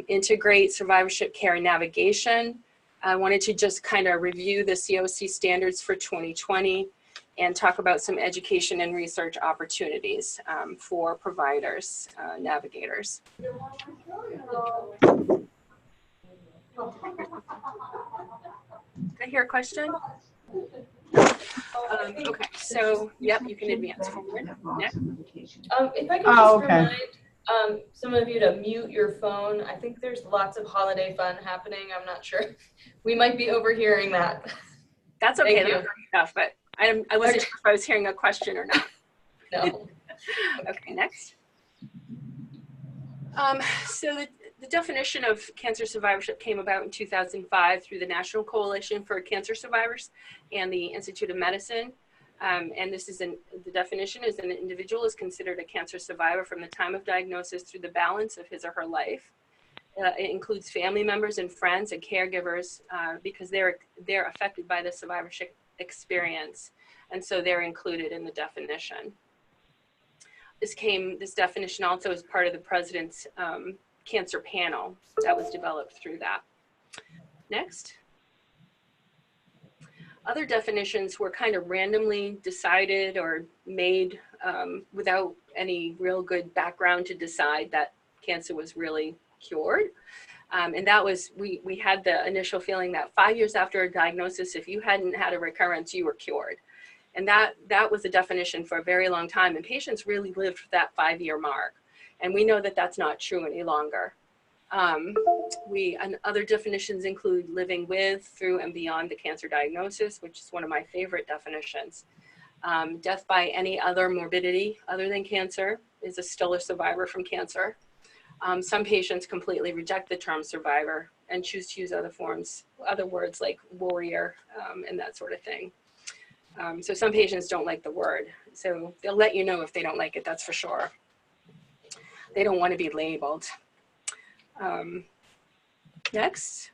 integrate survivorship care and navigation. I wanted to just kind of review the COC standards for 2020 and talk about some education and research opportunities for providers, navigators. Did I hear a question? Okay, so, yep, you can advance forward. Next. If I could just remind some of you to mute your phone. I think there's lots of holiday fun happening. I'm not sure. We might be overhearing that. That's okay, that's great enough, but I wasn't sure if I was hearing a question or not. No. Okay, next. So the definition of cancer survivorship came about in 2005 through the National Coalition for Cancer Survivors and the Institute of Medicine. And this is the definition is an individual is considered a cancer survivor from the time of diagnosis through the balance of his or her life. It includes family members and friends and caregivers because they're affected by the survivorship experience. And so they're included in the definition. This definition also is part of the President's cancer panel that was developed through that. Next. Other definitions were kind of randomly decided or made without any real good background to decide that cancer was really cured. And that was, we had the initial feeling that 5 years after a diagnosis, if you hadn't had a recurrence, you were cured. And that was the definition for a very long time. And patients really lived that 5-year mark. And we know that that's not true any longer. And other definitions include living with, through, and beyond the cancer diagnosis, which is one of my favorite definitions. Death by any other morbidity other than cancer is still a survivor from cancer. Some patients completely reject the term survivor and choose to use other words like warrior and that sort of thing. So some patients don't like the word. So they'll let you know if they don't like it, that's for sure. They don't want to be labeled. Next.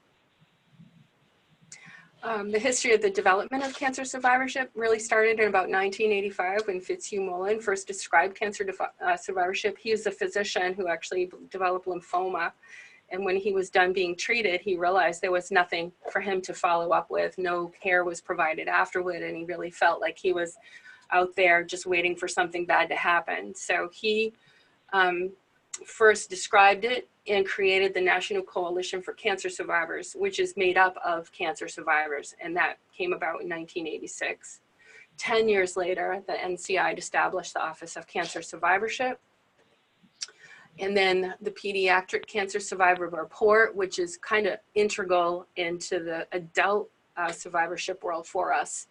The history of the development of cancer survivorship really started in about 1985 when Fitzhugh Mullen first described cancer survivorship. He was a physician who actually developed lymphoma. And when he was done being treated, he realized there was nothing for him to follow up with. No care was provided afterward. And he really felt like he was out there just waiting for something bad to happen. So he first described it and created the National Coalition for Cancer Survivors, which is made up of cancer survivors. And that came about in 1986. 10 years later, the NCI established the Office of Cancer Survivorship. And then the Pediatric Cancer Survivor Report, which is kind of integral into the adult survivorship world for us.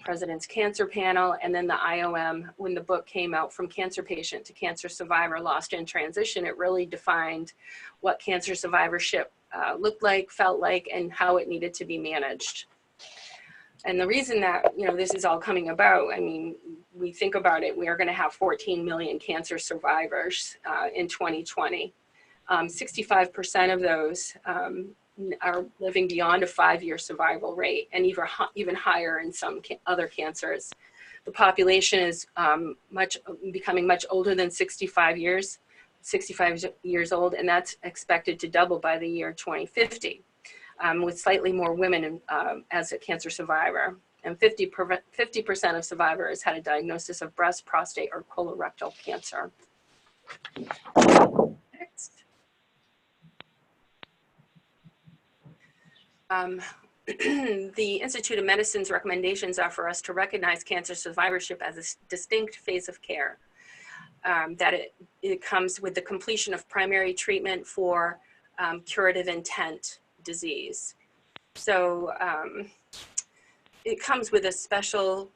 President's Cancer Panel, and then the IOM, when the book came out, From Cancer Patient to Cancer Survivor, Lost in Transition, it really defined what cancer survivorship looked like, felt like, and how it needed to be managed. And the reason that, this is all coming about, I mean, we think about it, we are going to have 14 million cancer survivors in 2020. 65% of those are living beyond a 5-year survival rate, and even higher in some other cancers. The population is becoming much older than 65 years old, and that's expected to double by the year 2050, with slightly more women as a cancer survivor. And 50% of survivors had a diagnosis of breast, prostate, or colorectal cancer. Next. The Institute of Medicine's recommendations are for us to recognize cancer survivorship as a distinct phase of care. That it comes with the completion of primary treatment for curative intent disease. So it comes with a special,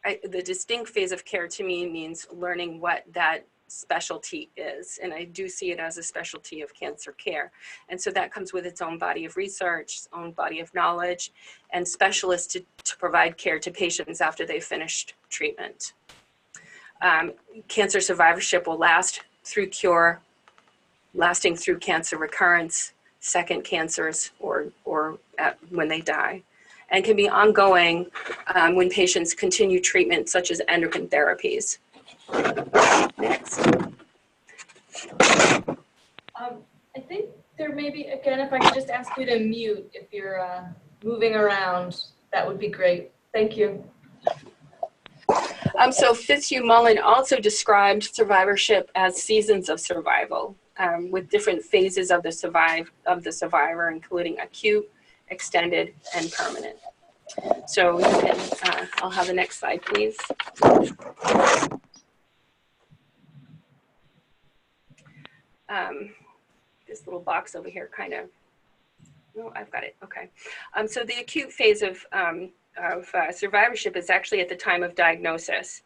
the distinct phase of care to me means learning what that specialty is. And I do see it as a specialty of cancer care. And so that comes with its own body of research, its own body of knowledge, and specialists to provide care to patients after they've finished treatment. Cancer survivorship will last through cure, lasting through cancer recurrence, second cancers, or when they die, and can be ongoing when patients continue treatment such as endocrine therapies. Next. I think there Heather, maybe again, if I could just ask you to mute if you're moving around, that would be great. Thank you. So Fitzhugh Mullen also described survivorship as seasons of survival, with different phases of the survivor, including acute, extended, and permanent. So you can, I'll have the next slide, please. This little box over here kind of, no, I've got it, okay. So the acute phase of survivorship is actually at the time of diagnosis,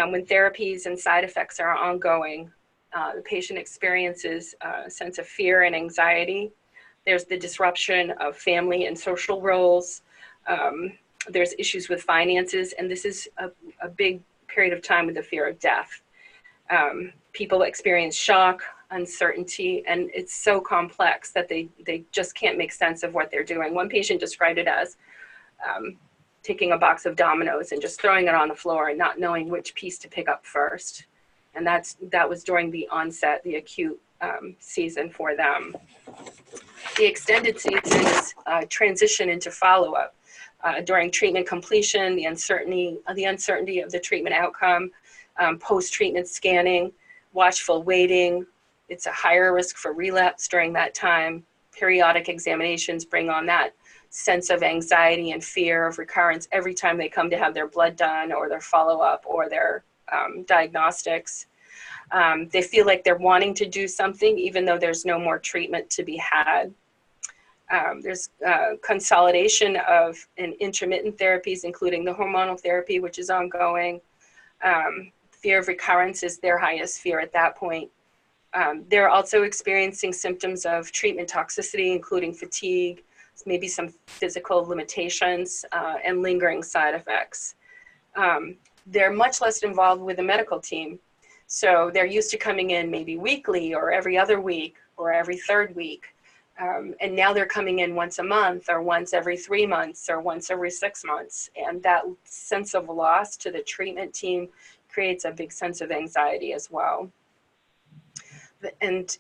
when therapies and side effects are ongoing. The patient experiences a sense of fear and anxiety. There's the disruption of family and social roles. There's issues with finances, and this is a big period of time with the fear of death. People experience shock, uncertainty, and it's so complex that they just can't make sense of what they're doing. One patient described it as taking a box of dominoes and just throwing it on the floor and not knowing which piece to pick up first. And that was during the onset, the acute season for them. The extended season is transition into follow-up. During treatment completion, the uncertainty of the treatment outcome, post-treatment scanning, watchful waiting. It's a higher risk for relapse during that time. Periodic examinations bring on that sense of anxiety and fear of recurrence every time they come to have their blood done or their follow-up or their diagnostics. They feel like they're wanting to do something even though there's no more treatment to be had. There's consolidation of intermittent therapies, including the hormonal therapy, which is ongoing. Fear of recurrence is their highest fear at that point. They're also experiencing symptoms of treatment toxicity, including fatigue, maybe some physical limitations, and lingering side effects. They're much less involved with the medical team. So they're used to coming in maybe weekly or every other week or every third week. And now they're coming in once a month or once every 3 months or once every 6 months. And that sense of loss to the treatment team creates a big sense of anxiety as well. And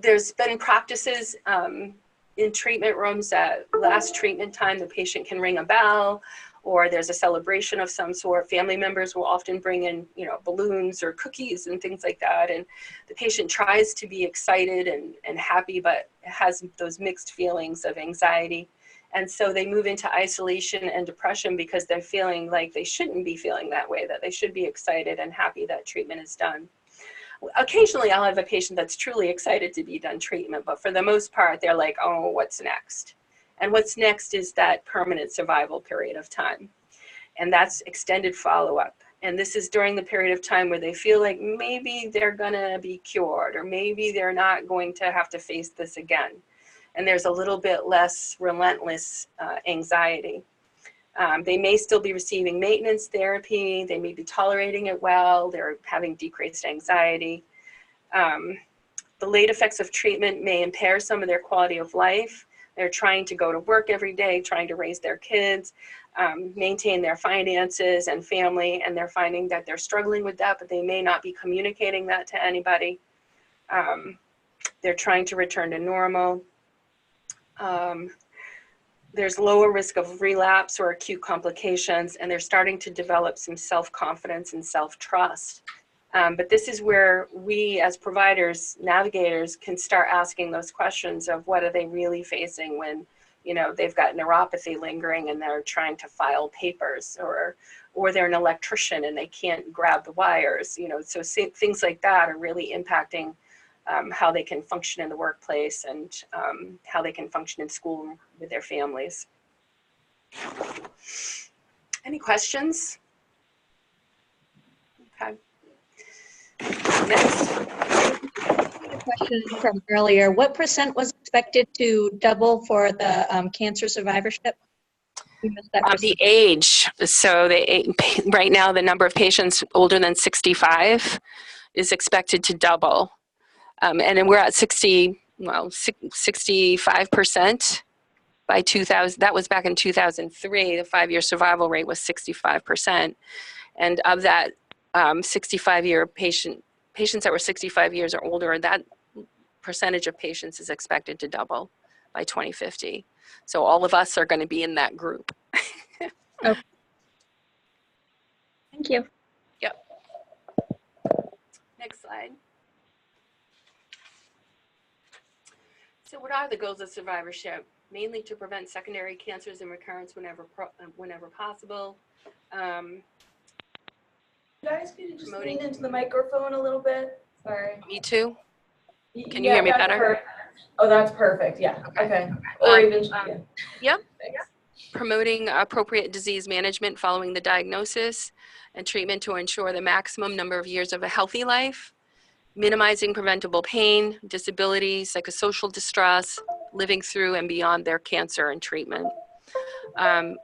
there's been practices in treatment rooms that last treatment time, the patient can ring a bell, or there's a celebration of some sort. Family members will often bring in, balloons or cookies and things like that. And the patient tries to be excited and happy, but has those mixed feelings of anxiety. And so they move into isolation and depression because they're feeling like they shouldn't be feeling that way, that they should be excited and happy that treatment is done. Occasionally I'll have a patient that's truly excited to be done treatment, but for the most part, they're like, oh, what's next? And what's next is that permanent survival period of time. And that's extended follow-up. And this is during the period of time where they feel like maybe they're gonna be cured, or maybe they're not going to have to face this again. And there's a little bit less relentless anxiety. They may still be receiving maintenance therapy. They may be tolerating it well. They're having decreased anxiety. The late effects of treatment may impair some of their quality of life. They're trying to go to work every day, trying to raise their kids, maintain their finances and family, and they're finding that they're struggling with that, but they may not be communicating that to anybody. They're trying to return to normal. There's lower risk of relapse or acute complications, and they're starting to develop some self-confidence and self-trust. But this is where we as providers, navigators, can start asking those questions of what are they really facing when, they've got neuropathy lingering and they're trying to file papers, or they're an electrician and they can't grab the wires, so things like that are really impacting how they can function in the workplace and how they can function in school with their families. Any questions? Okay. Next. A question from earlier. What % was expected to double for the cancer survivorship? We missed that The age. So right now, the number of patients older than 65 is expected to double. And then we're at 65% by 2000. That was back in 2003. The 5-year survival rate was 65%. And of that 65-year patients that were 65 years or older, that percentage of patients is expected to double by 2050. So all of us are going to be in that group. Okay. Thank you. Yep. Next slide. So what are the goals of survivorship? Mainly to prevent secondary cancers and recurrence whenever possible. Guys, could you just Promoting- lean into the microphone a little bit? Sorry. Me too. Can you Yeah, hear me that's better? perfect. Oh, that's perfect. Yeah. Okay. Or even. Yep. Thanks. Promoting appropriate disease management following the diagnosis and treatment to ensure the maximum number of years of a healthy life. Minimizing preventable pain, disability, psychosocial distress, living through and beyond their cancer and treatment.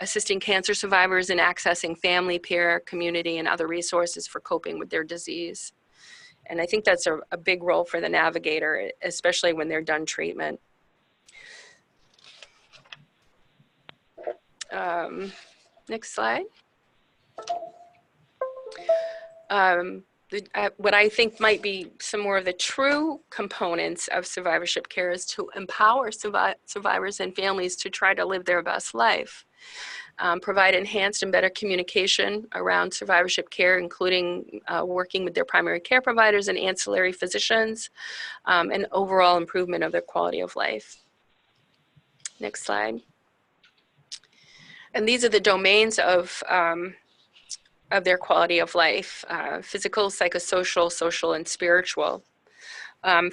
Assisting cancer survivors in accessing family, peer, community, and other resources for coping with their disease. And I think that's a big role for the navigator, especially when they're done treatment. Next slide. What I think might be some more of the true components of survivorship care is to empower survivors and families to try to live their best life. Provide enhanced and better communication around survivorship care, including working with their primary care providers and ancillary physicians, and overall improvement of their quality of life. Next slide. And these are the domains of their quality of life: physical, psychosocial, social, and spiritual.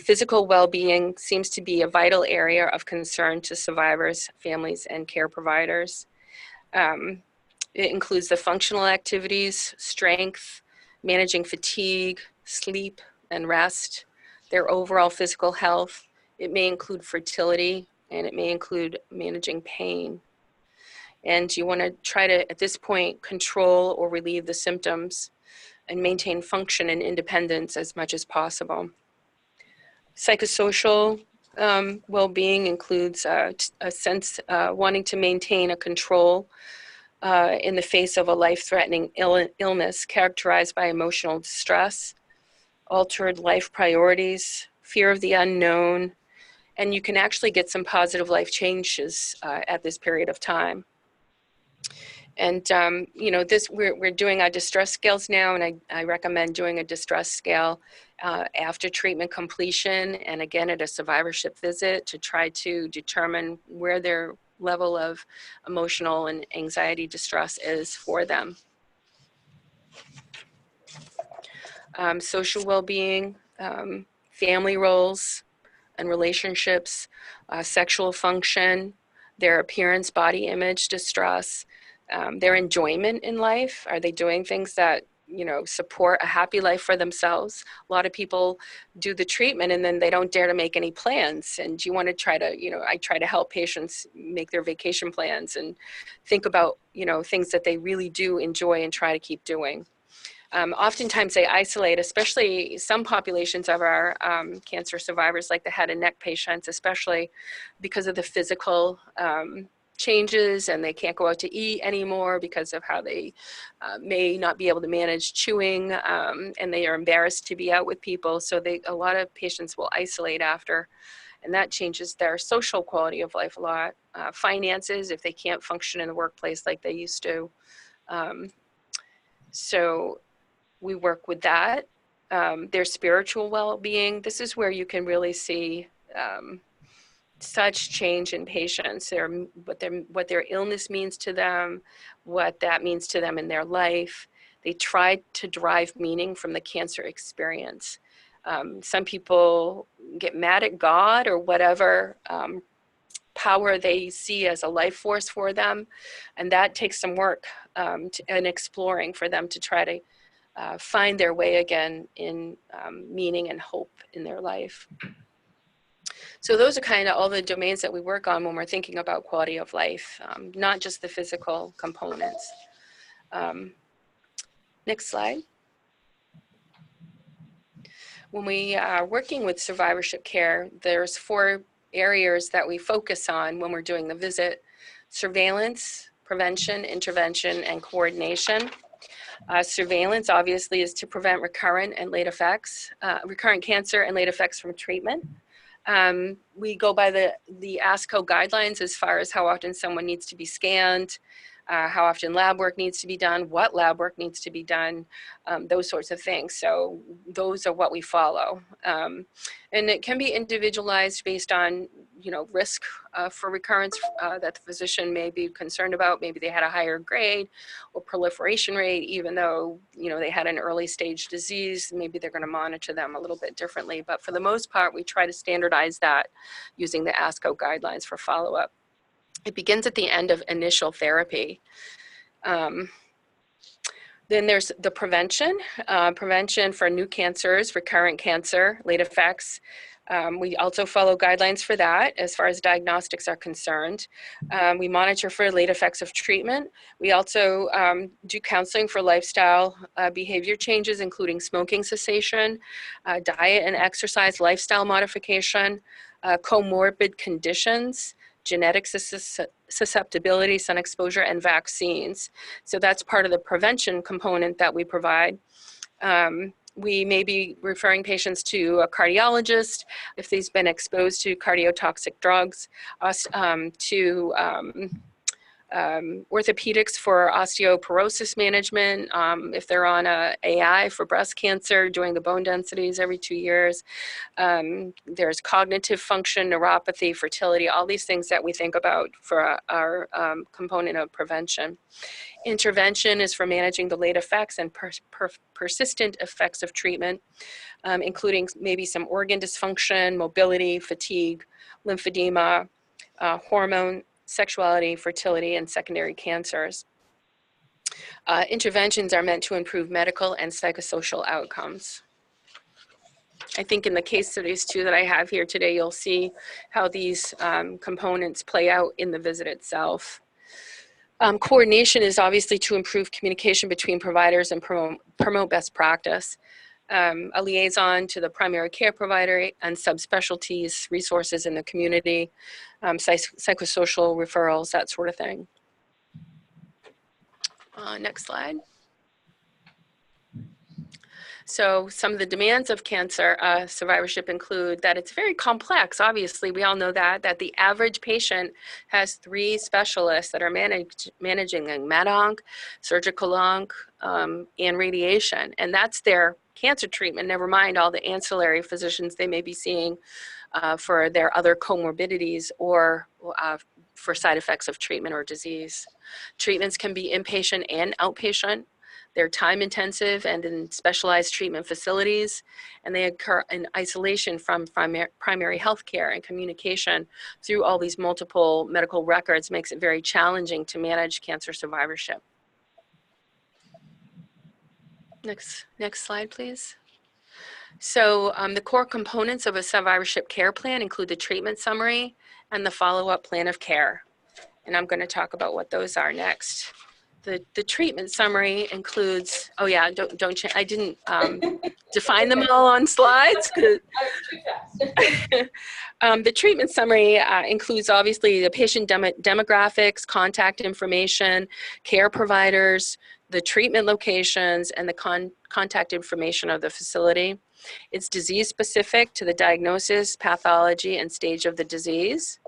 Physical well-being seems to be a vital area of concern to survivors, families, and care providers. It includes the functional activities, strength, managing fatigue, sleep, and rest, their overall physical health. It may include fertility, and it may include managing pain. And you want to try to, at this point, control or relieve the symptoms and maintain function and independence as much as possible. Psychosocial well-being includes a sense wanting to maintain a control in the face of a life-threatening illness characterized by emotional distress, altered life priorities, fear of the unknown, and you can actually get some positive life changes at this period of time. And you know, we're doing our distress scales now, and I recommend doing a distress scale after treatment completion, and again at a survivorship visit to try to determine where their level of emotional and anxiety distress is for them. Social well-being, family roles and relationships, sexual function, their appearance, body image distress, their enjoyment in life. Are they doing things that, you know, support a happy life for themselves? A lot of people do the treatment and then they don't dare to make any plans. And you want to try to, you know, I try to help patients make their vacation plans and think about, you know, things that they really do enjoy and try to keep doing. Oftentimes they isolate, especially some populations of our cancer survivors, like the head and neck patients, especially because of the physical changes, and they can't go out to eat anymore because of how they may not be able to manage chewing, and they are embarrassed to be out with people. So a lot of patients will isolate after, and that changes their social quality of life a lot. Finances, if they can't function in the workplace like they used to. So we work with that. Their spiritual well-being, this is where you can really see such change in patients, what their illness means to them, what that means to them in their life. They try to derive meaning from the cancer experience. Some people get mad at God or whatever power they see as a life force for them, and that takes some work and exploring for them to try to find their way again in meaning and hope in their life. So those are kind of all the domains that we work on when we're thinking about quality of life, not just the physical components. Next slide. When we are working with survivorship care, there's 4 areas that we focus on when we're doing the visit: surveillance, prevention, intervention, and coordination. Surveillance obviously is to prevent recurrent and late effects, recurrent cancer and late effects from treatment. We go by the ASCO guidelines as far as how often someone needs to be scanned, how often lab work needs to be done, what lab work needs to be done, those sorts of things. So those are what we follow. And it can be individualized based on, risk for recurrence that the physician may be concerned about. Maybe they had a higher grade or proliferation rate, even though, they had an early stage disease. Maybe they're going to monitor them a little bit differently. But for the most part, we try to standardize that using the ASCO guidelines for follow-up. It begins at the end of initial therapy. Then there's the prevention for new cancers, recurrent cancer, late effects. We also follow guidelines for that as far as diagnostics are concerned. We monitor for late effects of treatment. We also do counseling for lifestyle behavior changes, including smoking cessation, diet and exercise lifestyle modification, comorbid conditions, genetic susceptibility, sun exposure, and vaccines. So that's part of the prevention component that we provide. We may be referring patients to a cardiologist if they've been exposed to cardiotoxic drugs, to orthopedics for osteoporosis management, if they're on a AI for breast cancer, doing the bone densities every 2 years. There's cognitive function, neuropathy, fertility, all these things that we think about for our component of prevention. Intervention is for managing the late effects and persistent effects of treatment, including maybe some organ dysfunction, mobility, fatigue, lymphedema, hormone, sexuality, fertility, and secondary cancers. Interventions are meant to improve medical and psychosocial outcomes. I think in the case studies too that I have here today, you'll see how these components play out in the visit itself. Coordination is obviously to improve communication between providers and promote best practice. A liaison to the primary care provider and subspecialties, resources in the community, psychosocial referrals, that sort of thing. Next slide. So some of the demands of cancer survivorship include that it's very complex. Obviously, we all know that the average patient has 3 specialists that are managing them: med-onc, surgical onc, and radiation. And that's their cancer treatment, never mind all the ancillary physicians they may be seeing for their other comorbidities or for side effects of treatment or disease. Treatments can be inpatient and outpatient. They're time intensive and in specialized treatment facilities, and they occur in isolation from primary health care, and communication through all these multiple medical records makes it very challenging to manage cancer survivorship. Next slide, please. So the core components of a survivorship care plan include the treatment summary and the follow-up plan of care. And I'm going to talk about what those are next. The treatment summary includes, oh yeah, I didn't define them all on slides. Too fast. The treatment summary includes obviously the patient demographics, contact information, care providers, the treatment locations, and the contact information of the facility. It's disease specific to the diagnosis, pathology, and stage of the disease.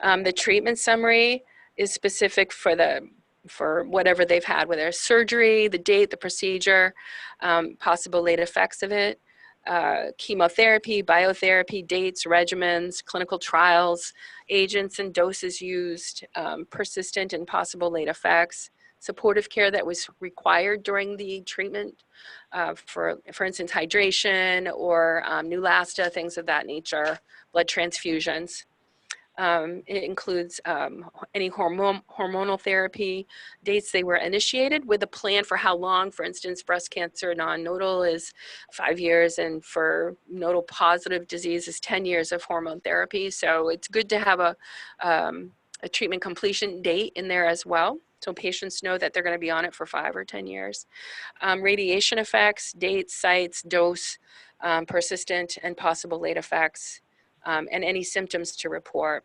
The treatment summary is specific for whatever they've had, whether it's surgery, the date, the procedure, possible late effects of it, chemotherapy, biotherapy, dates, regimens, clinical trials, agents and doses used, persistent and possible late effects, supportive care that was required during the treatment, for instance, hydration or Neulasta, things of that nature, blood transfusions. It includes any hormonal therapy, dates they were initiated with a plan for how long. For instance, breast cancer non-nodal is 5 years, and for nodal positive disease is 10 years of hormone therapy. So it's good to have a treatment completion date in there as well, so patients know that they're going to be on it for 5 or 10 years. Radiation effects, dates, sites, dose, persistent and possible late effects, and any symptoms to report.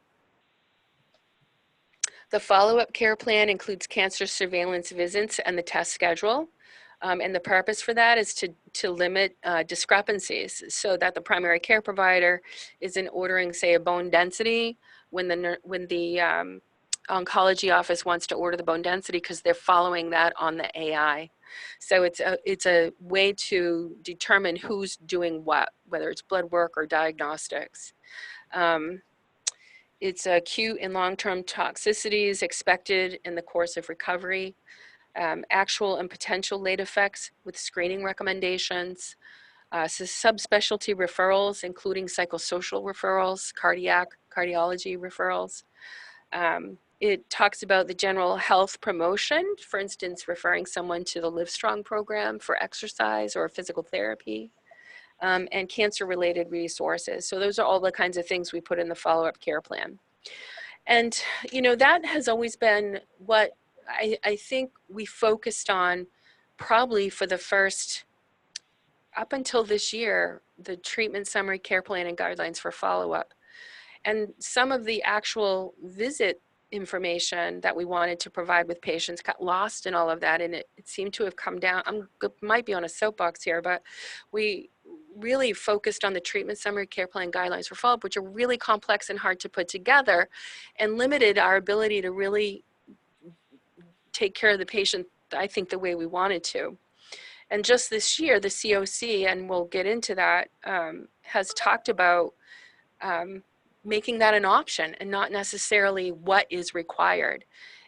The follow-up care plan includes cancer surveillance visits and the test schedule. And the purpose for that is to limit discrepancies so that the primary care provider isn't ordering, say, a bone density when the oncology office wants to order the bone density because they're following that on the AI. So it's a way to determine who's doing what, whether it's blood work or diagnostics. It's acute and long-term toxicities expected in the course of recovery, actual and potential late effects with screening recommendations, so subspecialty referrals, including psychosocial referrals, cardiology referrals. It talks about the general health promotion, for instance, referring someone to the Livestrong program for exercise or physical therapy, and cancer-related resources. So those are all the kinds of things we put in the follow-up care plan. And, you know, that has always been what I think we focused on probably for the first, up until this year, the treatment summary, care plan, and guidelines for follow-up. And some of the actual visit information that we wanted to provide with patients got lost in all of that, and it seemed to have come down. Might be on a soapbox here, but we really focused on the treatment summary, care plan, guidelines for follow-up, which are really complex and hard to put together, and limited our ability to really take care of the patient, I think, the way we wanted to. And just this year, the COC, and we'll get into that, has talked about making that an option and not necessarily what is required.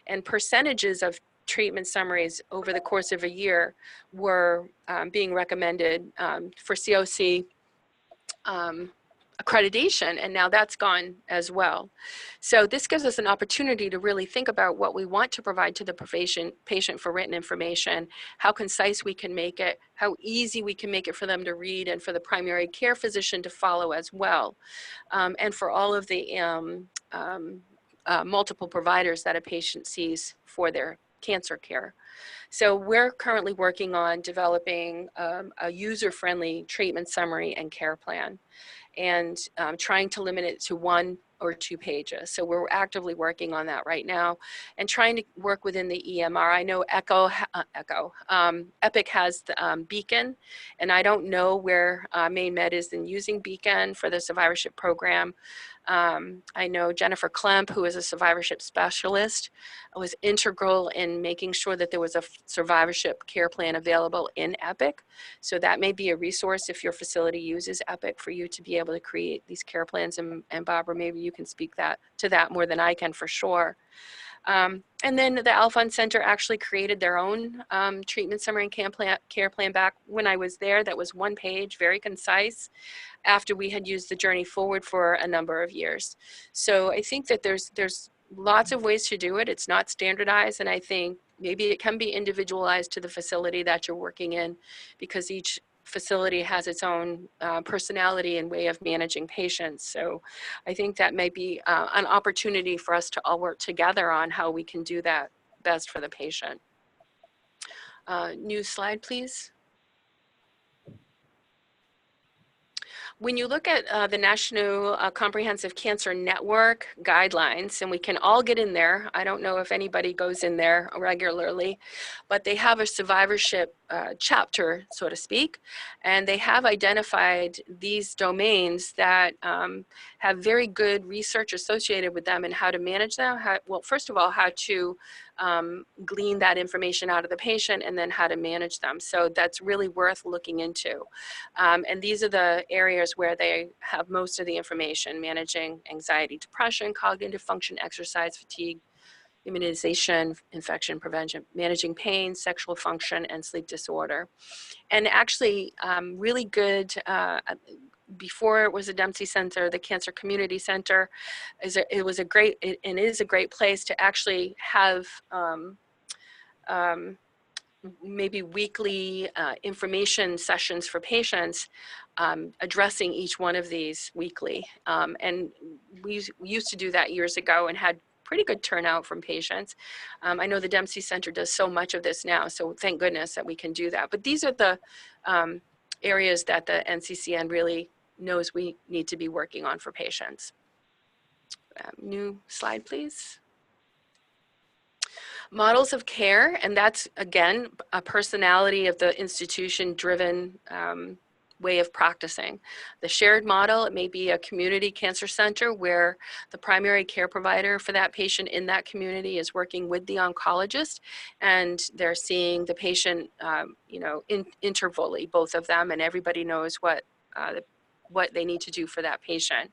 And percentages of treatment summaries over the course of a year were being recommended for COC accreditation, and now that's gone as well. So this gives us an opportunity to really think about what we want to provide to the patient for written information, how concise we can make it, how easy we can make it for them to read, and for the primary care physician to follow as well, and for all of the multiple providers that a patient sees for their cancer care. So we're currently working on developing a user-friendly treatment summary and care plan, and trying to limit it to 1 or 2 pages. So we're actively working on that right now and trying to work within the EMR. I know Epic has the Beacon, and I don't know where Maine Med is in using Beacon for the survivorship program. I know Jennifer Klemp, who is a survivorship specialist, was integral in making sure that there was a survivorship care plan available in Epic. So that may be a resource if your facility uses Epic for you to be able to create these care plans. And Barbara, maybe you can speak to that more than I can for sure. And then the Alphon Center actually created their own treatment summary and care plan back when I was there. That was 1 page, very concise, after we had used the Journey Forward for a number of years. So I think that there's lots of ways to do it. It's not standardized, and I think maybe it can be individualized to the facility that you're working in, because each facility has its own personality and way of managing patients. So I think that may be an opportunity for us to all work together on how we can do that best for the patient. New slide, please. When you look at the National Comprehensive Cancer Network guidelines, and we can all get in there, I don't know if anybody goes in there regularly, but they have a survivorship chapter, so to speak, and they have identified these domains that have very good research associated with them and how to manage them. Well, first of all, how to glean that information out of the patient, and then how to manage them. So that's really worth looking into. And these are the areas where they have most of the information: managing anxiety, depression, cognitive function, exercise, fatigue, immunization, infection prevention, managing pain, sexual function, and sleep disorder. And actually really good, before it was a Dempsey Center, the Cancer Community Center, is a great place to actually have maybe weekly information sessions for patients, addressing each one of these weekly. And we used to do that years ago and had pretty good turnout from patients. I know the Dempsey Center does so much of this now, so thank goodness that we can do that. But these are the areas that the NCCN really knows we need to be working on for patients. New slide, please. Models of care, and that's, again, a personality of the institution-driven way of practicing. The shared model, it may be a community cancer center where the primary care provider for that patient in that community is working with the oncologist, and they're seeing the patient, you know, intervally, both of them, and everybody knows what they need to do for that patient.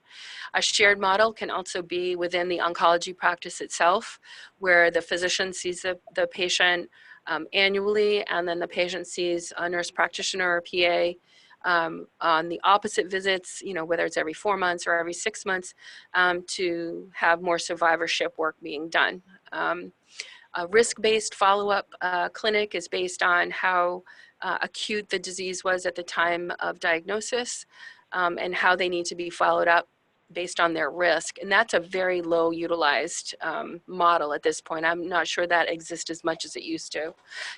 A shared model can also be within the oncology practice itself, where the physician sees the patient annually, and then the patient sees a nurse practitioner or PA on the opposite visits, you know, whether it's every 4 months or every 6 months, to have more survivorship work being done. A risk-based follow-up clinic is based on how acute the disease was at the time of diagnosis, and how they need to be followed up based on their risk. And that's a very low utilized model at this point. I'm not sure that exists as much as it used to.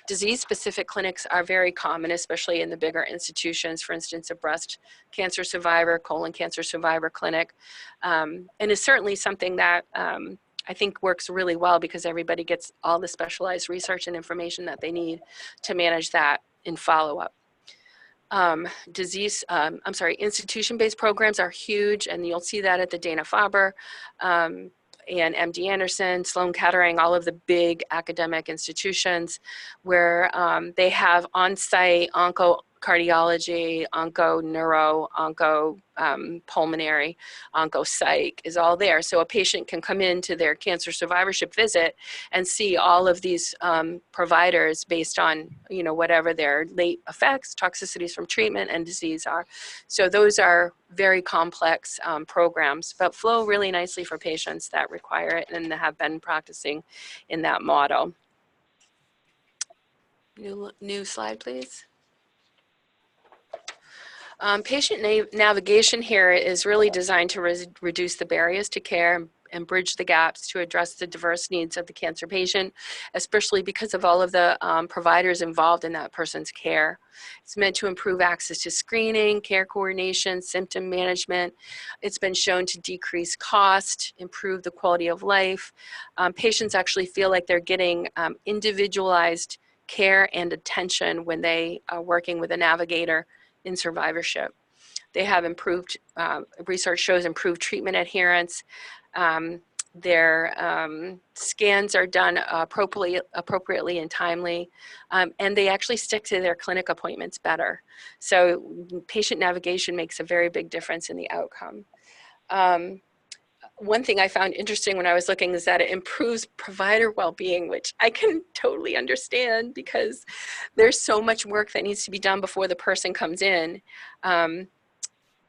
Disease-specific clinics are very common, especially in the bigger institutions, for instance, a breast cancer survivor, colon cancer survivor clinic. And is certainly something that I think works really well because everybody gets all the specialized research and information that they need to manage that in follow-up. Institution-based programs are huge, and you'll see that at the Dana-Farber and MD Anderson, Sloan Kettering, all of the big academic institutions where they have on-site onco-cardiology, onco-neuro, onco-pulmonary, onco-psych is all there. So a patient can come into their cancer survivorship visit and see all of these providers based on, you know, whatever their late effects, toxicities from treatment, and disease are. So those are very complex programs, but flow really nicely for patients that require it and have been practicing in that model. New slide, please. Patient navigation here is really designed to reduce the barriers to care and bridge the gaps to address the diverse needs of the cancer patient, especially because of all of the providers involved in that person's care. It's meant to improve access to screening, care coordination, symptom management. It's been shown to decrease cost, improve the quality of life. Patients actually feel like they're getting individualized care and attention when they are working with a navigator in survivorship. They have improved, research shows improved treatment adherence. Their scans are done appropriately and timely, and they actually stick to their clinic appointments better. So patient navigation makes a very big difference in the outcome. One thing I found interesting when I was looking is that it improves provider well-being, which I can totally understand because there's so much work that needs to be done before the person comes in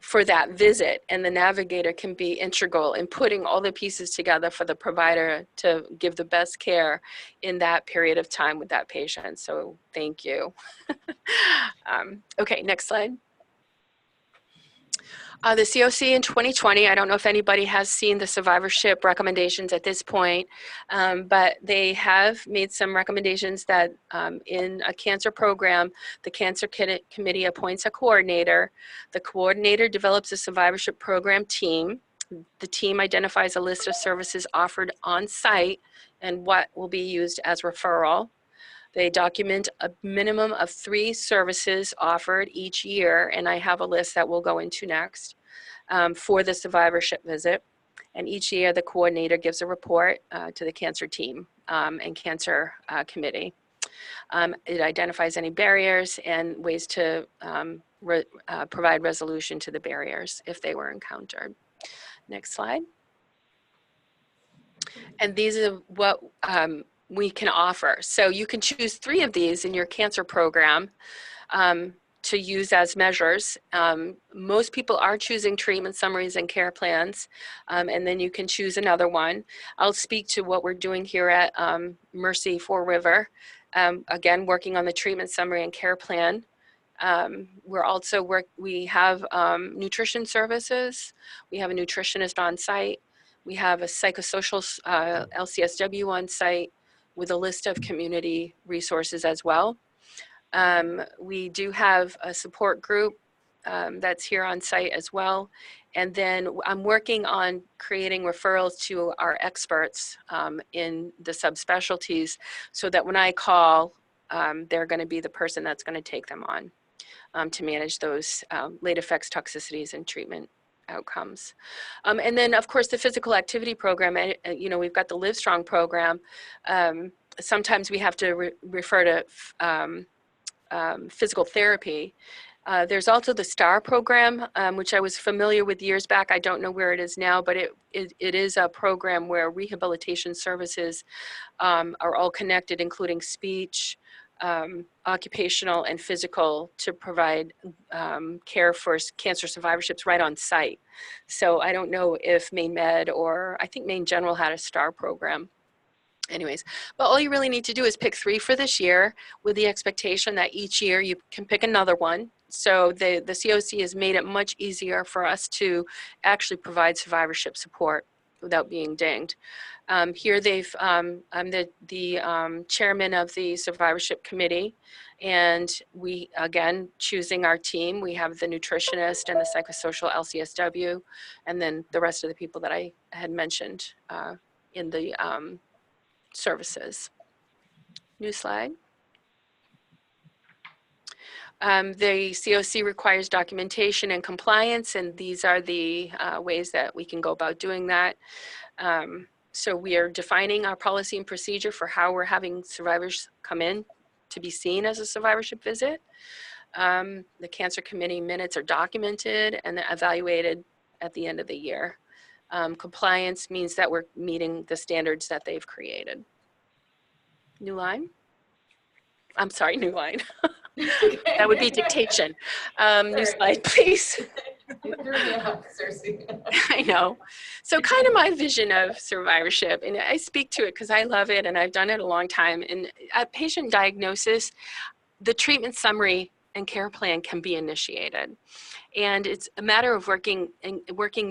for that visit, and the navigator can be integral in putting all the pieces together for the provider to give the best care in that period of time with that patient. So thank you. Okay, next slide. The COC in 2020, I don't know if anybody has seen the survivorship recommendations at this point, but they have made some recommendations that in a cancer program, the cancer committee appoints a coordinator. The coordinator develops a survivorship program team. The team identifies a list of services offered on site and what will be used as referral. They document a minimum of 3 services offered each year, and I have a list that we'll go into next for the survivorship visit. And each year, the coordinator gives a report to the cancer team and cancer committee. It identifies any barriers and ways to provide resolution to the barriers if they were encountered. Next slide. And these are what we can offer. So you can choose 3 of these in your cancer program to use as measures. Most people are choosing treatment summaries and care plans, and then you can choose another one. I'll speak to what we're doing here at Mercy Fall River. Again, working on the treatment summary and care plan. We have nutrition services. We have a nutritionist on site. We have a psychosocial LCSW on site with a list of community resources as well. We do have a support group that's here on site as well. And then I'm working on creating referrals to our experts in the subspecialties so that when I call, they're going to be the person that's going to take them on to manage those late effects, toxicities, and treatment outcomes. And then, of course, the physical activity program, you know, we've got the Live Strong program. Sometimes we have to refer to physical therapy. There's also the STAR program, which I was familiar with years back. I don't know where it is now, but it is a program where rehabilitation services are all connected, including speech, occupational, and physical, to provide care for cancer survivorships right on site. So I don't know if Maine Med or I think Maine General had a STAR program. Anyways, but all you really need to do is pick 3 for this year with the expectation that each year you can pick another one. So the COC has made it much easier for us to actually provide survivorship support without being dinged. Here I'm the chairman of the survivorship committee, and we, again, choosing our team. We have the nutritionist and the psychosocial LCSW, and then the rest of the people that I had mentioned in the services. New slide. The COC requires documentation and compliance, and these are the ways that we can go about doing that. So we are defining our policy and procedure for how we're having survivors come in to be seen as a survivorship visit. The cancer committee minutes are documented and evaluated at the end of the year. Compliance means that we're meeting the standards that they've created. New line? I'm sorry, new line. That would be dictation. New slide, please. You threw me off, Circe. I know. So kind of my vision of survivorship, and I speak to it because I love it and I've done it a long time. And at patient diagnosis, the treatment summary and care plan can be initiated. And it's a matter of working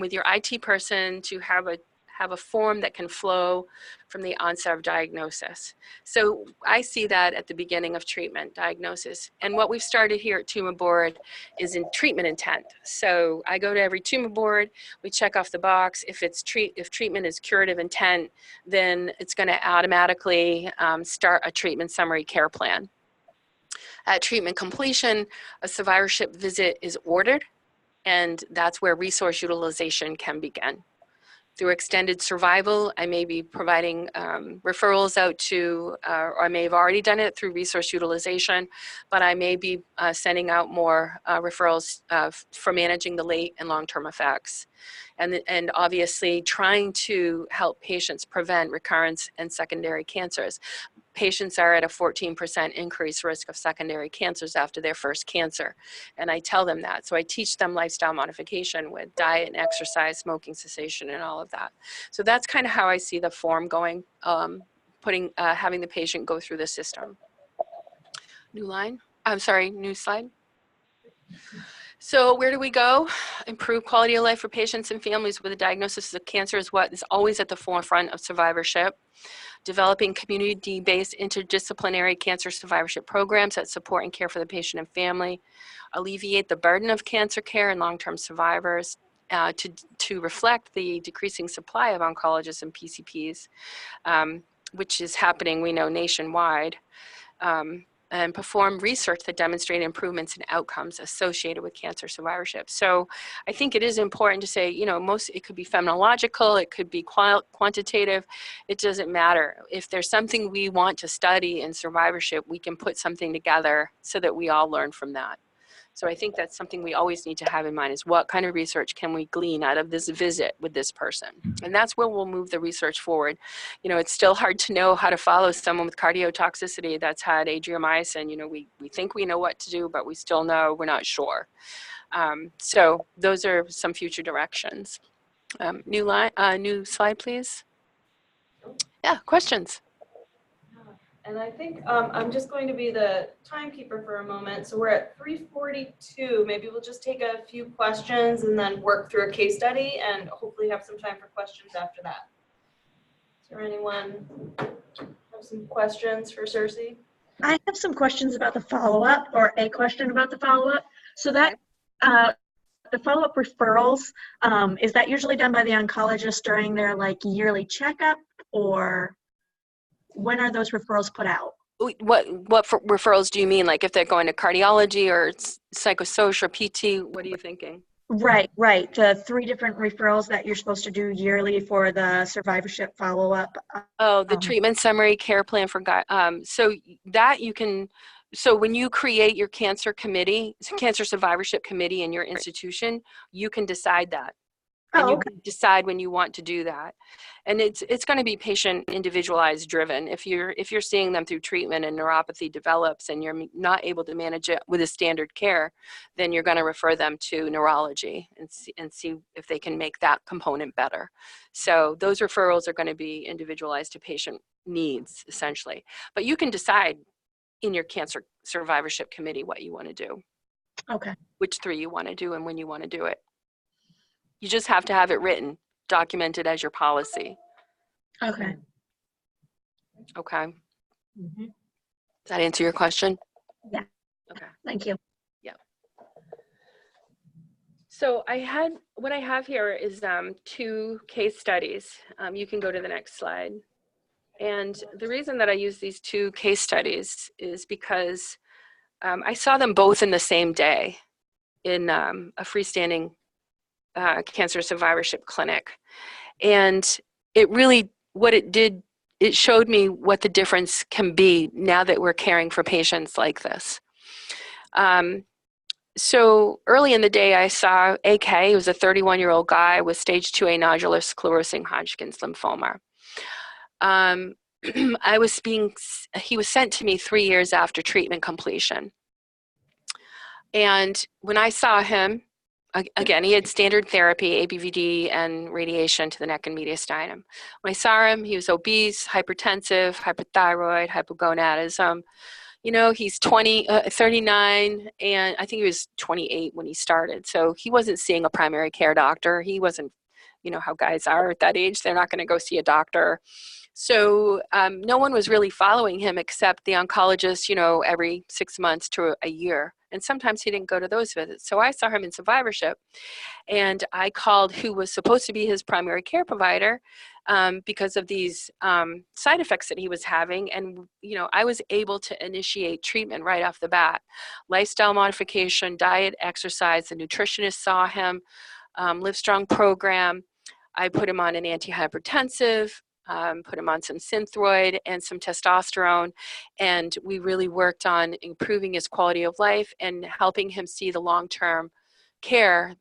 with your IT person to have a form that can flow from the onset of diagnosis. So I see that at the beginning of treatment diagnosis. And what we've started here at Tumor Board is in treatment intent. So I go to every tumor board, we check off the box. If treatment is curative intent, then it's going to automatically start a treatment summary care plan. At treatment completion, a survivorship visit is ordered, and that's where resource utilization can begin. Through extended survival, I may be providing referrals out to, or I may have already done it through resource utilization, but I may be sending out more referrals for managing the late and long-term effects. And obviously trying to help patients prevent recurrence and secondary cancers. Patients are at a 14% increased risk of secondary cancers after their first cancer. And I tell them that. So I teach them lifestyle modification with diet and exercise, smoking cessation, and all of that. So that's kind of how I see the form going, having the patient go through the system. New line, I'm sorry, new slide. So where do we go? Improve quality of life for patients and families with a diagnosis of cancer is what is always at the forefront of survivorship. Developing community-based interdisciplinary cancer survivorship programs that support and care for the patient and family. Alleviate the burden of cancer care in long-term survivors to reflect the decreasing supply of oncologists and PCPs, which is happening, we know, nationwide. And perform research that demonstrate improvements in outcomes associated with cancer survivorship. So I think it is important to say, you know, it could be phenomenological, it could be quantitative, it doesn't matter. If there's something we want to study in survivorship, we can put something together so that we all learn from that. So I think that's something we always need to have in mind is what kind of research can we glean out of this visit with this person? And that's where we'll move the research forward. You know, it's still hard to know how to follow someone with cardiotoxicity that's had adriamycin. You know, we think we know what to do, but we still know we're not sure. So those are some future directions. New slide, please. Yeah, questions? And I think I'm just going to be the timekeeper for a moment. So we're at 3:42. Maybe we'll just take a few questions and then work through a case study and hopefully have some time for questions after that. Is there anyone have some questions for Circe? I have some questions about the follow-up, or a question about the follow-up. So that The follow-up referrals, is that usually done by the oncologist during their like yearly checkup, or when are those referrals put out? What referrals do you mean? Like if they're going to cardiology or psychosocial or PT? What are you thinking? Right, right. The 3 different referrals that you're supposed to do yearly for the survivorship follow-up. Oh, the treatment summary care plan for so that you can, so when you create your cancer committee, cancer survivorship committee in your institution, you can decide that. And you can decide when you want to do that. And it's going to be patient individualized driven. If you're seeing them through treatment and neuropathy develops and you're not able to manage it with a standard care, then you're going to refer them to neurology and see if they can make that component better. So those referrals are going to be individualized to patient needs essentially. But you can decide in your cancer survivorship committee what you want to do. Okay. Which 3 you want to do and when you want to do it. You just have to have it written, documented as your policy. Okay. Okay. Mm-hmm. Does that answer your question? Yeah. Okay. Thank you. Yeah. So what I have here is 2 case studies. You can go to the next slide. And the reason that I use these 2 case studies is because I saw them both in the same day in a freestanding cancer survivorship clinic. And it really, what it did, it showed me what the difference can be now that we're caring for patients like this. So early in the day, I saw AK. He was a 31-year-old guy with stage 2A nodular sclerosing Hodgkin's lymphoma. He was sent to me 3 years after treatment completion. And when I saw him, again, he had standard therapy, ABVD, and radiation to the neck and mediastinum. When I saw him, he was obese, hypertensive, hypothyroid, hypogonadism. You know, he's 39, and I think he was 28 when he started. So he wasn't seeing a primary care doctor. He wasn't, you know how guys are at that age. They're not going to go see a doctor. So no one was really following him except the oncologist, you know, every 6 months to a year. And sometimes he didn't go to those visits. So I saw him in survivorship, and I called who was supposed to be his primary care provider because of these side effects that he was having. And, you know, I was able to initiate treatment right off the bat. Lifestyle modification, diet, exercise. The nutritionist saw him, Livestrong program. I put him on an antihypertensive, put him on some Synthroid and some testosterone, and we really worked on improving his quality of life and helping him see the long-term care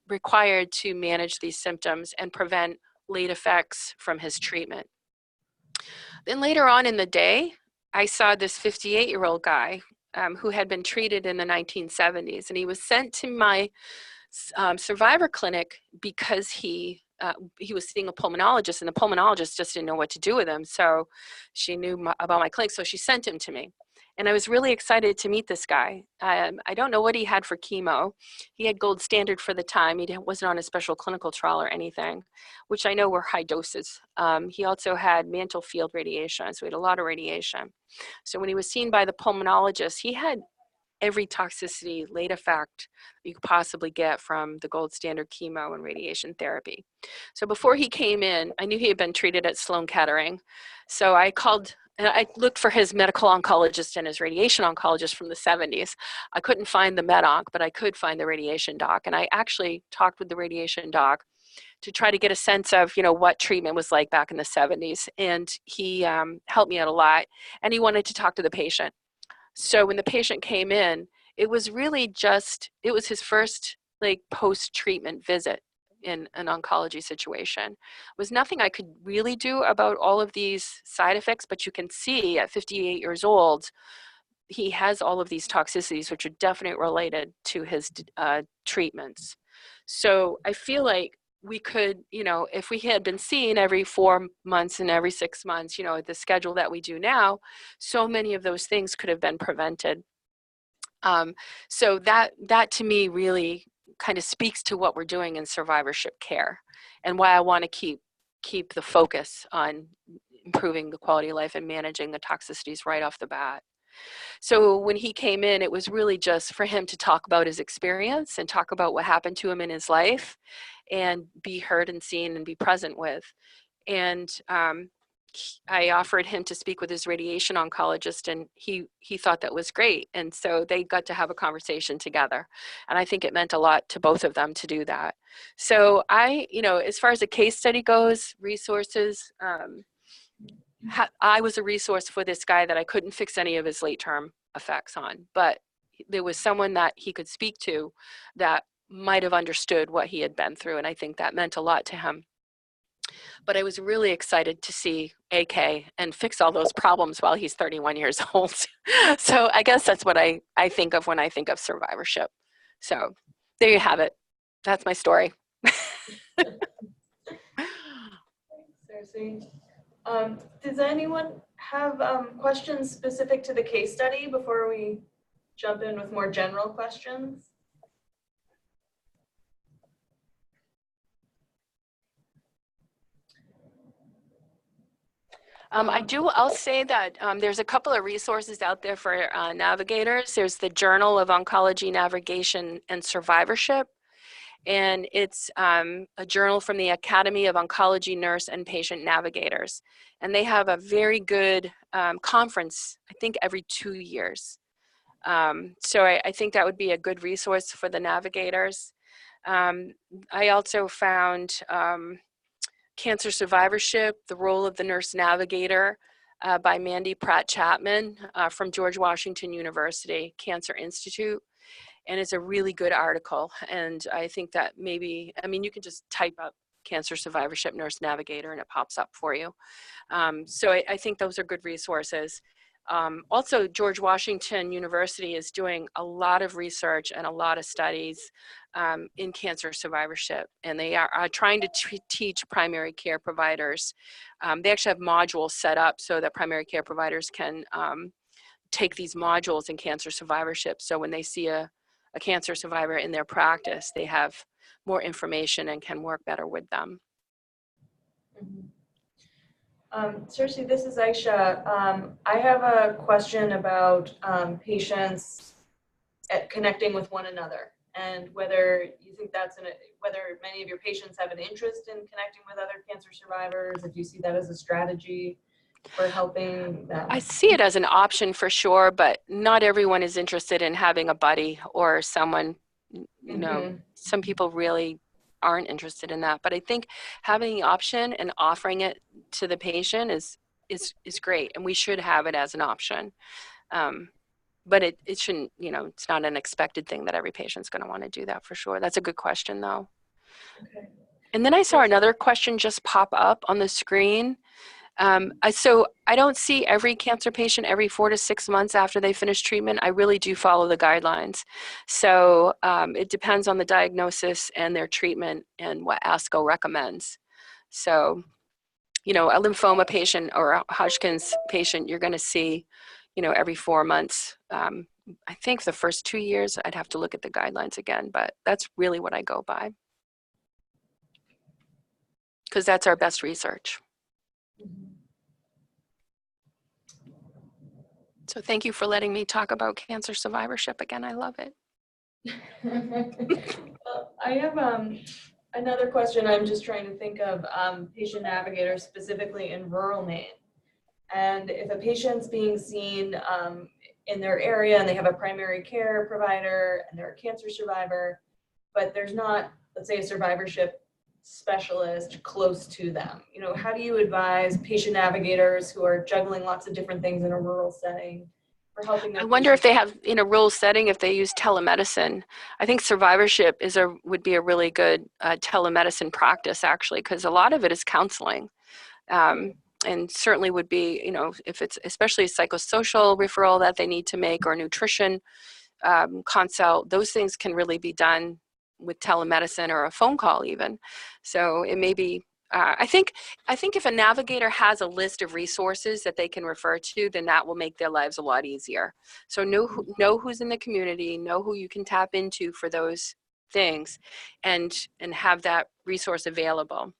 required to manage these symptoms and prevent late effects from his treatment. Then later on in the day, I saw this 58-year-old guy who had been treated in the 1970s, and he was sent to my survivor clinic because he was seeing a pulmonologist, and the pulmonologist just didn't know what to do with him. So she knew about my clinic, so she sent him to me. And I was really excited to meet this guy. I don't know what he had for chemo. He had gold standard for the time. He wasn't on a special clinical trial or anything, which I know were high doses. He also had mantle field radiation, so he had a lot of radiation. So when he was seen by the pulmonologist, he had every toxicity, late effect you could possibly get from the gold standard chemo and radiation therapy. So before he came in, I knew he had been treated at Sloan Kettering. So I called, and I looked for his medical oncologist and his radiation oncologist from the 70s. I couldn't find the med onc, but I could find the radiation doc. And I actually talked with the radiation doc to try to get a sense of, you know, what treatment was like back in the 70s. And he helped me out a lot. And he wanted to talk to the patient. So when the patient came in, it was really just, it was his first like post-treatment visit in an oncology situation. It was nothing I could really do about all of these side effects, but you can see at 58 years old, he has all of these toxicities, which are definitely related to his treatments. So I feel like we could, you know, if we had been seen every 4 months and every 6 months, you know, the schedule that we do now, so many of those things could have been prevented. So that to me really kind of speaks to what we're doing in survivorship care and why I want to keep the focus on improving the quality of life and managing the toxicities right off the bat. So when he came in, it was really just for him to talk about his experience and talk about what happened to him in his life and be heard and seen and be present with. And I offered him to speak with his radiation oncologist, and he thought that was great. And so they got to have a conversation together. And I think it meant a lot to both of them to do that. So as far as a case study goes, resources, I was a resource for this guy that I couldn't fix any of his late term effects on, but there was someone that he could speak to that might have understood what he had been through. And I think that meant a lot to him. But I was really excited to see AK and fix all those problems while he's 31 years old. So I guess that's what I think of when I think of survivorship. So there you have it. That's my story. Thanks, Circe. Does anyone have questions specific to the case study before we jump in with more general questions? I'll say that there's a couple of resources out there for navigators. There's the Journal of Oncology Navigation and Survivorship, and it's a journal from the Academy of Oncology Nurse and Patient Navigators. And they have a very good conference, I think every 2 years. So I think that would be a good resource for the navigators. I also found Cancer Survivorship, The Role of the Nurse Navigator by Mandy Pratt Chapman from George Washington University Cancer Institute. And it's a really good article. And I think that maybe, you can just type up Cancer Survivorship Nurse Navigator and it pops up for you. So I think those are good resources. Also, George Washington University is doing a lot of research and a lot of studies in cancer survivorship, and they are trying to teach primary care providers. They actually have modules set up so that primary care providers can take these modules in cancer survivorship. So when they see a cancer survivor in their practice, they have more information and can work better with them. Circe, this is Aisha. I have a question about patients connecting with one another, and whether you think whether many of your patients have an interest in connecting with other cancer survivors, if you see that as a strategy for helping them. I see it as an option for sure, but not everyone is interested in having a buddy or someone, some people really aren't interested in that. But I think having the option and offering it to the patient is great, and we should have it as an option. But it shouldn't, it's not an expected thing that every patient's going to want to do that for sure. That's a good question though. Okay. And then I saw another question just pop up on the screen. So I don't see every cancer patient every 4 to 6 months after they finish treatment. I really do follow the guidelines. So it depends on the diagnosis and their treatment and what ASCO recommends. So, a lymphoma patient or a Hodgkin's patient, you're going to see, every 4 months. I think the first 2 years, I'd have to look at the guidelines again, but that's really what I go by, because that's our best research. So thank you for letting me talk about cancer survivorship again. I love it. Well, I have another question. I'm just trying to think of patient navigators specifically in rural Maine. And if a patient's being seen in their area and they have a primary care provider and they're a cancer survivor, but there's not, let's say, a survivorship specialist close to them, how do you advise patient navigators who are juggling lots of different things in a rural setting for helping them? I wonder if they have, in a rural setting, if they use telemedicine. I think survivorship would be a really good telemedicine practice, actually, because a lot of it is counseling. And certainly would be, if it's especially a psychosocial referral that they need to make, or nutrition consult, those things can really be done with telemedicine or a phone call even. So it may be, I think if a navigator has a list of resources that they can refer to, then that will make their lives a lot easier. So know who's in the community, know who you can tap into for those things, and have that resource available.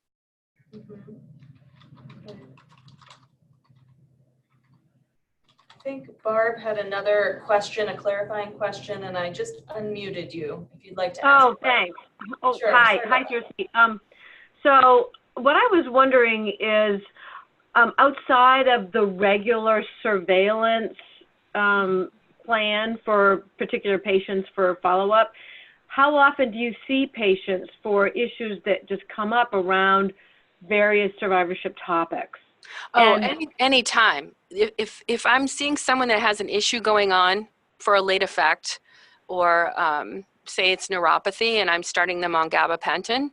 think Barb had another question, a clarifying question, and I just unmuted you if you'd like to ask. Oh, thanks. Oh, Sure, hi, sorry hi, about Circe. So what I was wondering is, outside of the regular surveillance plan for particular patients for follow-up, how often do you see patients for issues that just come up around various survivorship topics? Oh, And- any time. If I'm seeing someone that has an issue going on for a late effect, or say it's neuropathy and I'm starting them on gabapentin,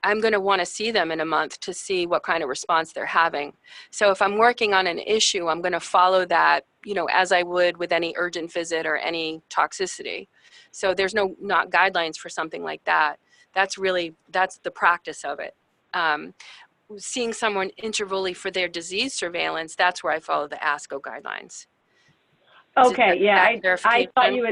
I'm going to want to see them in a month to see what kind of response they're having. So if I'm working on an issue, I'm going to follow that, you know, as I would with any urgent visit or any toxicity. So there's not guidelines for something like that. That's the practice of it. Seeing someone intervally for their disease surveillance, that's where I follow the ASCO guidelines. Okay, yeah, I clarification? thought you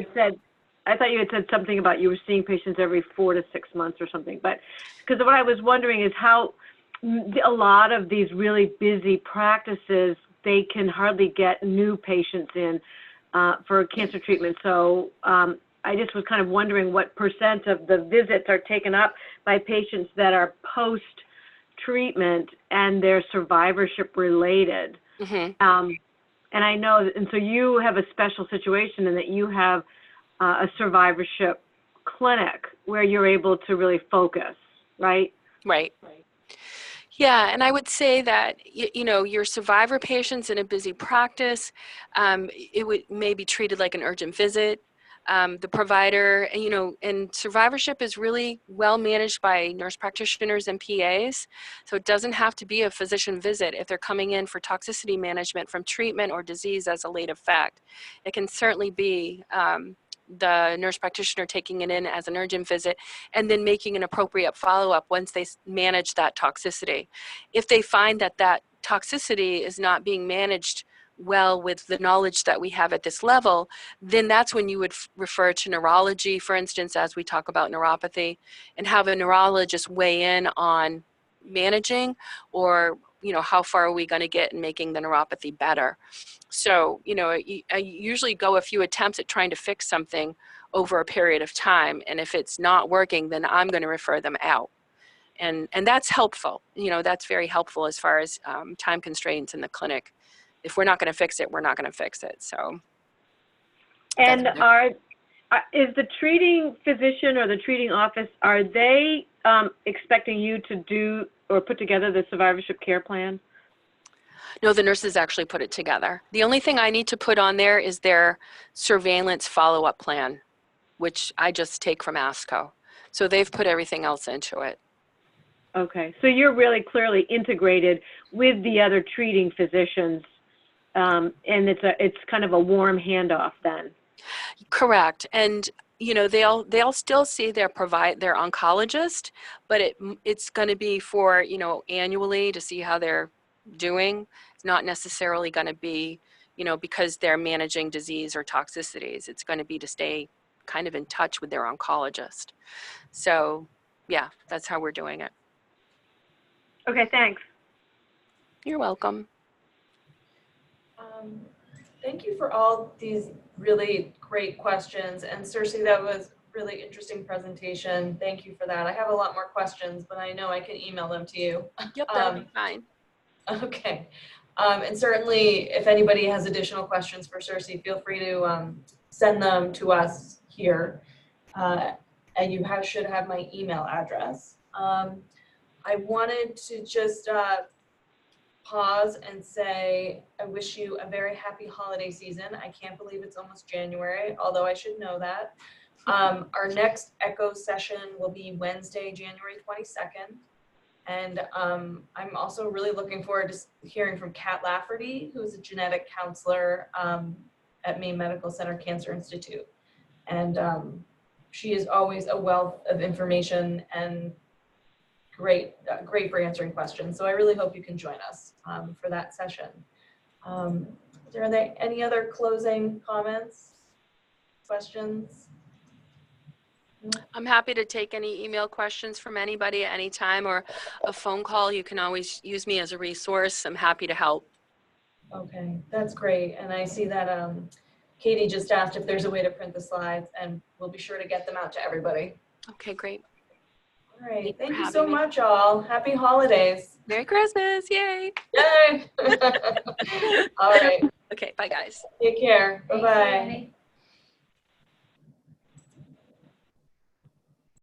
had said something about you were seeing patients every 4 to 6 months or something, but because what I was wondering is how a lot of these really busy practices, they can hardly get new patients in for cancer treatment. So I just was kind of wondering what percent of the visits are taken up by patients that are post-treatment and they're survivorship related. Mm-hmm. And I know, and so you have a special situation in that you have a survivorship clinic where you're able to really focus, right? Right. Yeah, and I would say that, you know, your survivor patients in a busy practice, it may be treated like an urgent visit. The provider, you know, and survivorship is really well managed by nurse practitioners and PAs. So it doesn't have to be a physician visit if they're coming in for toxicity management from treatment or disease as a late effect. It can certainly be the nurse practitioner taking it in as an urgent visit and then making an appropriate follow-up once they manage that toxicity. If they find that that toxicity is not being managed well with the knowledge that we have at this level, then that's when you would refer to neurology, for instance, as we talk about neuropathy, and have a neurologist weigh in on managing, or, you know, how far are we going to get in making the neuropathy better. So, you know, I usually go a few attempts at trying to fix something over a period of time, and if it's not working, then I'm going to refer them out. And that's helpful. You know, that's very helpful as far as time constraints in the clinic. If we're not going to fix it, we're not going to fix it. So. And is the treating physician or the treating office, are they expecting you to do or put together the survivorship care plan? No, the nurses actually put it together. The only thing I need to put on there is their surveillance follow-up plan, which I just take from ASCO. So they've put everything else into it. Okay, so you're really clearly integrated with the other treating physicians, and it's kind of a warm handoff then. Correct. And you know, they'll still see their oncologist, but it's going to be for, you know, annually to see how they're doing. It's not necessarily going to be, you know, because they're managing disease or toxicities. It's going to be to stay kind of in touch with their oncologist. So yeah, that's how we're doing it. Okay, thanks. You're welcome. Thank you for all these really great questions. And Circe, that was really interesting presentation. Thank you for that. I have a lot more questions, but I know I can email them to you. Yep, that'll be fine. Okay. And certainly if anybody has additional questions for Circe, feel free to send them to us here. And you should have my email address. I wanted to just pause and say, I wish you a very happy holiday season. I can't believe it's almost January, although I should know that. Our next ECHO session will be Wednesday, January 22nd. And I'm also really looking forward to hearing from Kat Lafferty, who is a genetic counselor at Maine Medical Center Cancer Institute. And she is always a wealth of information and great for answering questions. So I really hope you can join us for that session. Are there any other closing comments, questions? I'm happy to take any email questions from anybody at any time, or a phone call. You can always use me as a resource. I'm happy to help. Okay, that's great. And I see that Katie just asked if there's a way to print the slides, and we'll be sure to get them out to everybody. Okay, great. All right, Thanks for thank you having so me. much, all. Happy holidays. Merry Christmas, yay. Yay! All right, Okay, bye guys. take care. Thanks, Bye-bye. Annie.